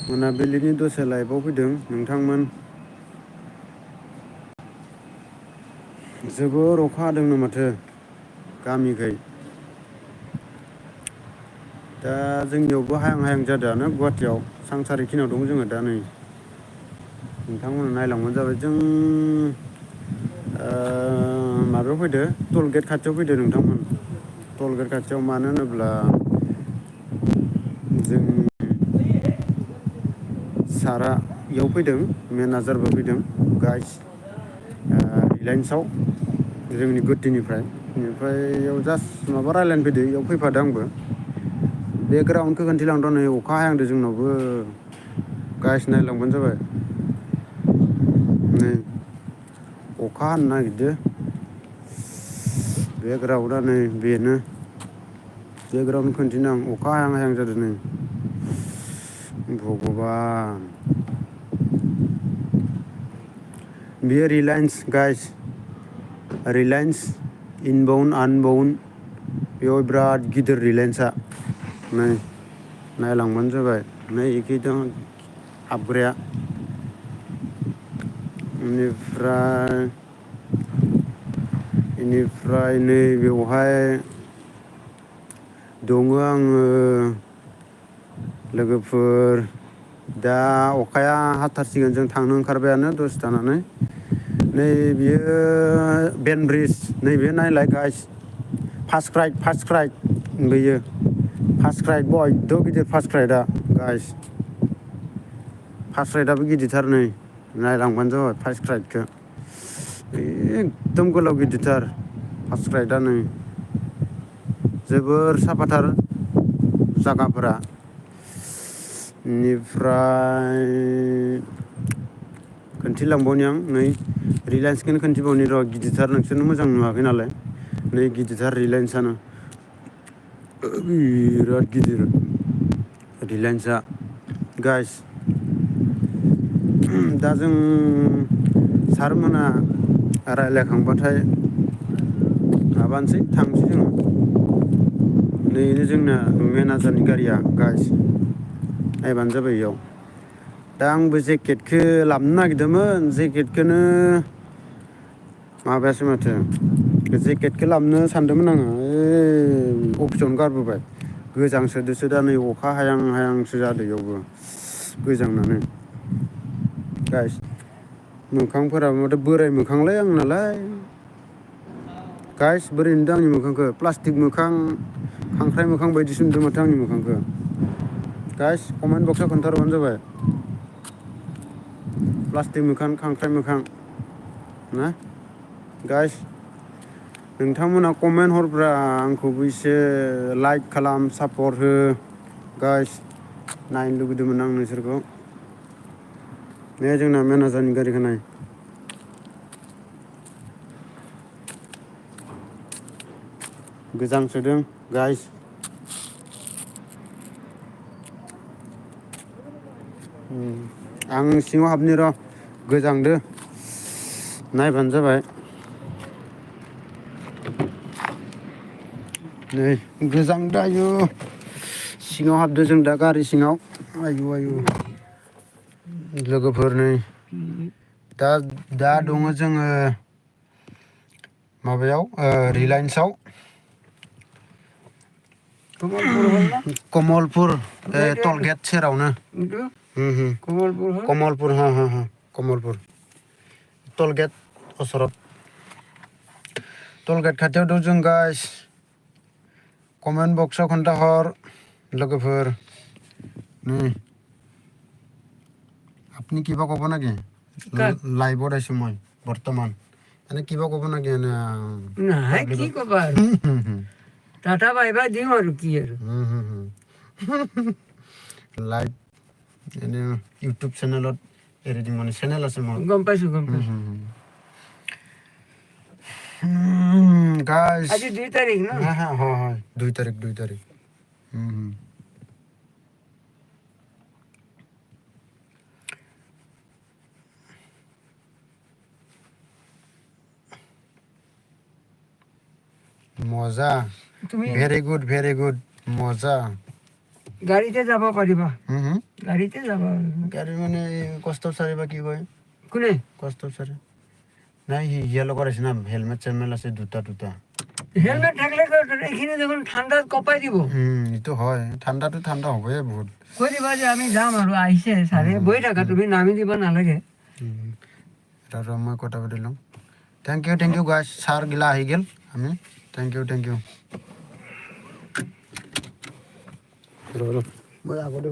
मोनाबिलिनि दसे लाइभआव फैदों नोंथांमोन। जोबोर अखा हादोंनो माथो गामिखै। दा जोंनियावबो हायां हायां जादोंआनो गुवाहाटियाव सांसारिखिनियाव दं जोङो दा नै। नोंथांमोना नायलांबानो जाबाय जों माबायाव फैदो टलगेट खाथियाव फैदो नोंथांमोन। टलगेट खाथियाव मानो होनोब्ला जों सारआ इयाव फैदों मेनेजारबो फैदों गाइस रिलायन्सआव जोंनि गुदिनिफ्राय बेनिफ्राय इयाव जास्ट माबा रायज्लायनो फैदो इयाव फैफादों आंबो। बेकग्राउन्डखौ खोन्थिलांथ' नै अखा हायांदो जोंनावबो गाइस नायलांबानो जाबाय। नै अखा हानो नागिरदो। बेकग्राउन्डआ नै बेनो। बेकग्राउन्ड खोन्थिनो आं अखा हायां हायां जादों नै। भगबान बेयो रिलायन्स गाइस रिलायन्स इनबाउन्ड आनबाउन्ड बेयाव बिराद गिदिर रिलायन्सआ नै नायलांबानो जाबाय नै एखै दं हाबग्राया। बेनिफ्राय नै बेवहाय दङ आङो लोगोफोर दा अखाया हाथारसिगोन जों थांनो ओंखारबायानो दसे थानानै। नै बियो बेन ब्रिज नैबे नायलाय गाइस फार्स्ट क्राइड बैयो फार्स्ट क्राइड बयद' गिदिर फार्स्ट क्राइडआ गाइस। फार्स्ट राइडआबो गिदिरथार नै नायलांबानो जाबाय फार्स्ट राइडखौ। एकदम गोलाव गिदिरथार फार्स्ट राइडआ नै। जोबोर साफाथार जागाफोरा। बेनिफ्राय खोन्थिलांबावनि आं नै रिलायन्सखौनो खोन्थिबावनि र' गिदिरथार नोंसोरनो मोजां नुवाखै नालाय। नै गिदिरथार रिलायन्सआनो बिराद गिदिर रिलायन्सआ गाइस। दा जों सारमोना रायज्लायखांबाथाय माबानोसै थांसै जोङो। नैनो जोंना मेनेजारनि गारिया गाइस नायबानो जाबाय इयाव। दा आंबो जेकेटखौ लाबोनो नागिरदोंमोन जेकेटखौनो माबायासै माथो जेकेटखौ लाबोनो सानदोंमोन आङो अफिसावनो गारबोबाय। गोजांसोदोंसो दा नै अखा हायां हायांसो जादों इयावबो गोजांनानै। गाइस मोखांफोराबो माथो बोराय मोखांलाय आं नालाय। गाइस बोरै नुदों आंनि मोखांखौ प्लास्टिक मोखां खांख्राइ मोखां बायदिसो नुदों माथो आंनि मोखांखौ। गाइस कमेन्ट बक्सआव खोन्थाहरबानो जाबाय। प्लास्टिक मोखां खांख्राइ मोखां ना गाइस। नोंथांमोना कमेन्ट हरब्रा आंखौबो एसे लाइक खालाम सापर्ट हो। गाइस नायनो लुगैदोंमोन आं नोंसोरखौ। नै जोंना मेनेजारनि गारिखौ नाय। गोजांसोदों गाइस। आं सिङाव हाबनि र' गोजांदो नायबानो जाबाय। नै गोजांदों आयु सिङाव हाबदो जों दा गारि सिङाव आयु आयु लोगोफोर नै दा दङ जोङो माबायाव रिलायन्सआव कमलपुर टलगेट सेरावनो कमलपुर कमलपुर टलगेट असरत टलगेट खाथियाव दं जों गाइस कमेन्ट बक्सआव खोन्थाहर लोगोफोर नै আপনি কিবা ক'ব নেকি লাইভত আছো মই বৰ্তমান এনে কিবা ক'ব নেকি এনে নাই কি ক'বা আৰু টাটা বাই বাই দিম আৰু কি আৰু লাইভ এনে ইউটিউব চেনেলত এৰি দিম মানে চেনেল আছে মোৰ গম পাইছো গাইস আজি 2 তাৰিখ ন হ্যাঁ হয় 2 তাৰিখ মজা ভেরি গুড মজা গাড়ীতে যাব পাৰিবা গাড়ীতে যাব গাড়ী মানে কষ্ট চাৰি বা কি কয় কোনে কষ্ট চাৰি নাই সিয়াৰ লগত আছে না হেলমেট চেলমেট আছে দুটা হেলমেট থাকলে এইখিনি দেখোন ঠাণ্ডাত কপাই দিব এইটো হয় ঠাণ্ডাটো ঠাণ্ডা হ'বই বহুত কৈ দিবা যে আমি যাম আৰু আহিছে ছাৰে বহি থাকা তুমি নামি দিব নালাগে এটা মই কথা পাতি লওঁ থেংক ইউ গাইছ ছাৰ গিলা আহি গ'ল আমি থেংক ইউ মই আগতে